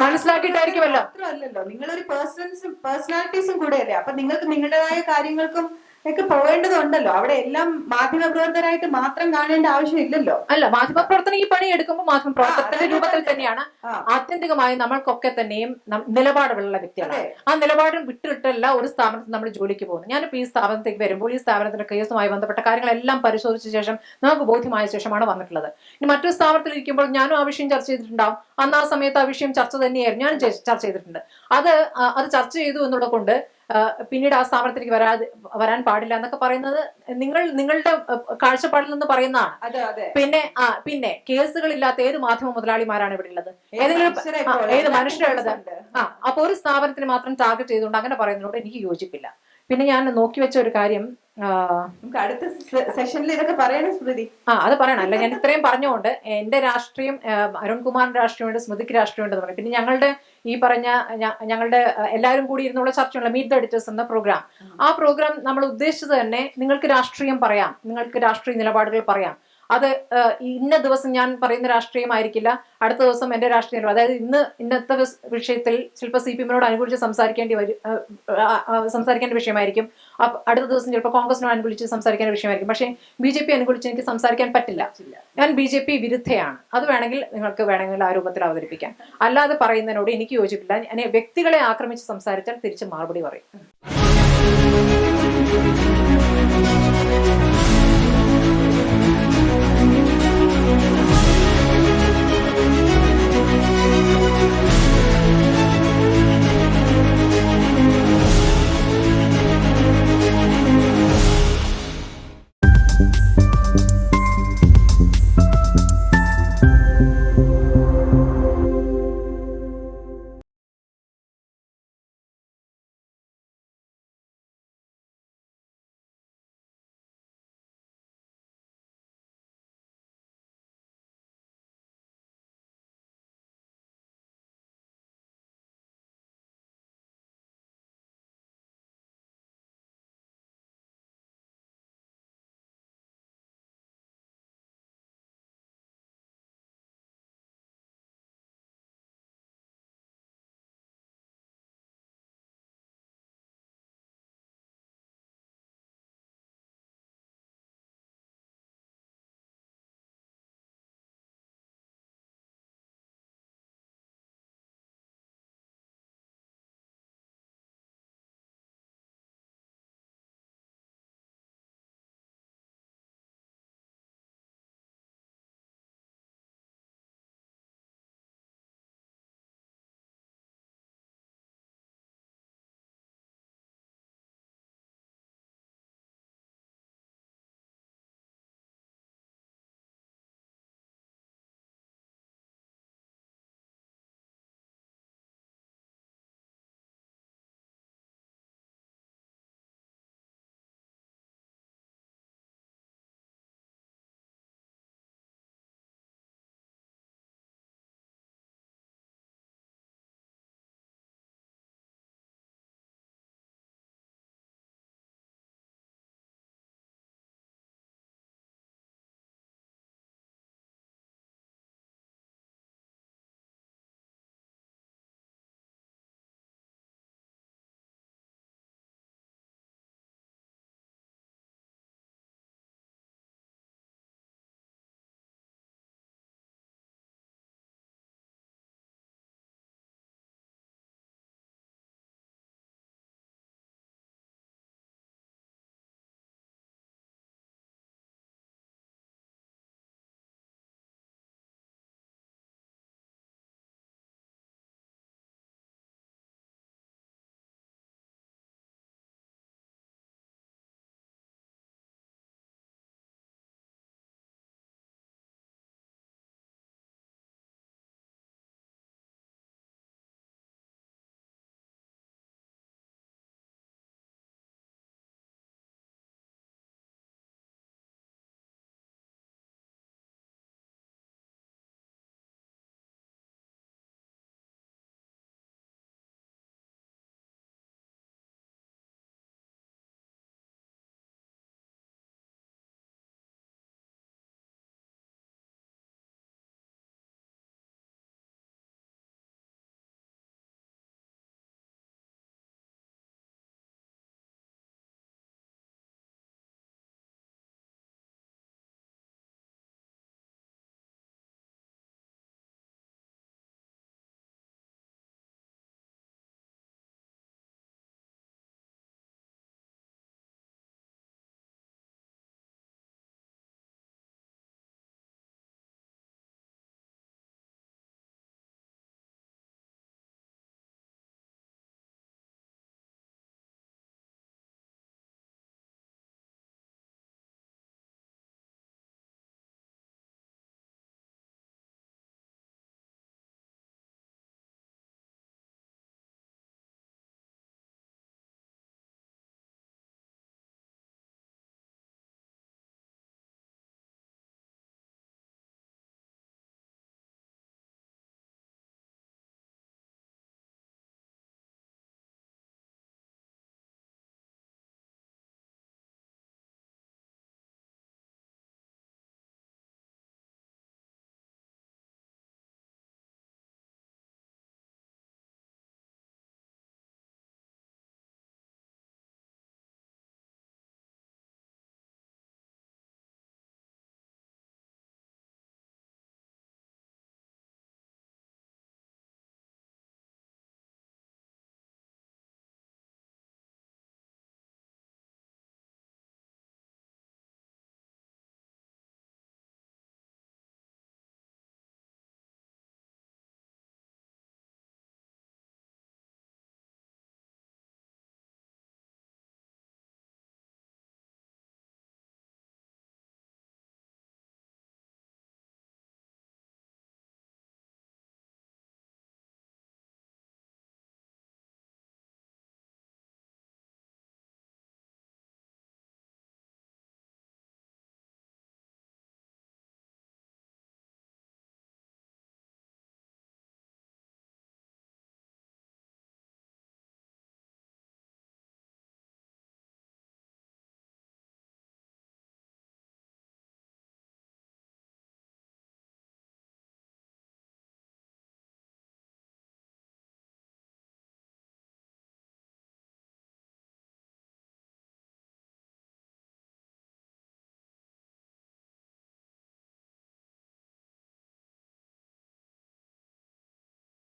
മനസ്സിലാക്കിയിട്ടായിരിക്കുമല്ലോ. മാത്രമല്ലല്ലോ, നിങ്ങളൊരു പേഴ്സണാലിറ്റീസും കൂടെ അല്ലേ. അപ്പൊ നിങ്ങൾക്ക് നിങ്ങളുടേതായ കാര്യങ്ങൾക്കും ഒക്കെ പോകേണ്ടതുണ്ടല്ലോ. അവിടെ എല്ലാം മാധ്യമപ്രവർത്തകരായിട്ട് മാത്രം കാണേണ്ട ആവശ്യമില്ലല്ലോ. അല്ല, മാധ്യമപ്രവർത്തനം ഈ പണി എടുക്കുമ്പോൾ മാധ്യമപ്രവർത്തനത്തിന്റെ രൂപത്തിൽ തന്നെയാണ്. ആ. ആത്യന്തികമായി നമ്മൾക്കൊക്കെ തന്നെയും നിലപാടുകളുള്ള വ്യക്തികളാണ്. ആ നിലപാടും വിട്ടിട്ടല്ല ഒരു സ്ഥാപനത്തിൽ നമ്മൾ ജോലിക്ക് പോകുന്നത്. ഞാനിപ്പോൾ ഈ സ്ഥാപനത്തേക്ക് വരുമ്പോൾ ഈ സ്ഥാപനത്തിന്റെ കേസുമായി ബന്ധപ്പെട്ട കാര്യങ്ങളെല്ലാം പരിശോധിച്ച ശേഷം നമുക്ക് ബോധ്യമായ ശേഷമാണ് വന്നിട്ടുള്ളത്. ഇനി മറ്റൊരു സ്ഥാപനത്തിൽ ഇരിക്കുമ്പോൾ ഞാനും ആ വിഷയം ചർച്ച ചെയ്തിട്ടുണ്ടാവും. അന്ന് ആ സമയത്ത് ആ വിഷയം ചർച്ച തന്നെയായിരുന്നു, ഞാനും ചർച്ച ചെയ്തിട്ടുണ്ട്. അത് ചർച്ച ചെയ്തു എന്നുള്ളത് കൊണ്ട് പിന്നീട് ആ സ്ഥാപനത്തിലേക്ക് വരാൻ പാടില്ല എന്നൊക്കെ പറയുന്നത് നിങ്ങളുടെ കാഴ്ചപ്പാടിൽ നിന്ന് പറയുന്നതാണ്. പിന്നെ കേസുകളില്ലാത്ത ഏത് മാധ്യമ മുതലാളിമാരാണ് ഇവിടെ ഉള്ളത്? ഏത് മനുഷ്യരുള്ളത്? അപ്പൊ ഒരു സ്ഥാപനത്തിന് മാത്രം ടാർഗറ്റ് ചെയ്തുകൊണ്ട് അങ്ങനെ പറയുന്നതിനോട് എനിക്ക് യോജിപ്പില്ല. പിന്നെ ഞാൻ നോക്കി വെച്ച ഒരു കാര്യം, അടുത്ത സെഷനിൽ ഇതൊക്കെ പറയണം സ്മൃതി. അത് പറയണം. അല്ല, ഞാൻ ഇത്രയും പറഞ്ഞുകൊണ്ട് എന്റെ രാഷ്ട്രീയം, അരുൺകുമാറിന്റെ രാഷ്ട്രീയമുണ്ട്, സ്മൃതിക്ക് രാഷ്ട്രീയമുണ്ടെന്ന് പറയും. പിന്നെ ഞങ്ങളുടെ എല്ലാവരും കൂടി ഇരുന്നുള്ള ചർച്ചയുള്ള മീറ്റ് ദ എഡിറ്റേഴ്സ് എന്ന പ്രോഗ്രാം, ആ പ്രോഗ്രാം നമ്മൾ ഉദ്ദേശിച്ചത് തന്നെ നിങ്ങൾക്ക് രാഷ്ട്രീയം പറയാം, നിങ്ങൾക്ക് രാഷ്ട്രീയ നിലപാടുകൾ പറയാം. അത് ഇന്ന ദിവസം ഞാൻ പറയുന്ന രാഷ്ട്രീയമായിരിക്കില്ല, അടുത്ത ദിവസം എന്റെ രാഷ്ട്രീയം. അതായത് ഇന്നത്തെ വിഷയത്തിൽ ചിലപ്പോൾ CPM-നോട് അനുകൂലിച്ച് സംസാരിക്കേണ്ട വിഷയമായിരിക്കും, അടുത്ത ദിവസം ചിലപ്പോൾ കോൺഗ്രസിനോട് അനുകൂലിച്ച് സംസാരിക്കേണ്ട വിഷയമായിരിക്കും. പക്ഷേ BJP അനുകൂലിച്ച് എനിക്ക് സംസാരിക്കാൻ പറ്റില്ല. ഞാൻ BJP വിരുദ്ധയാണ്. അത് വേണമെങ്കിൽ ആ രൂപത്തിൽ അവതരിപ്പിക്കാം. അല്ലാതെ പറയുന്നതിനോട് എനിക്ക് യോജിപ്പില്ല. വ്യക്തികളെ ആക്രമിച്ച് സംസാരിച്ചാൽ തിരിച്ച് മറുപടി പറയും.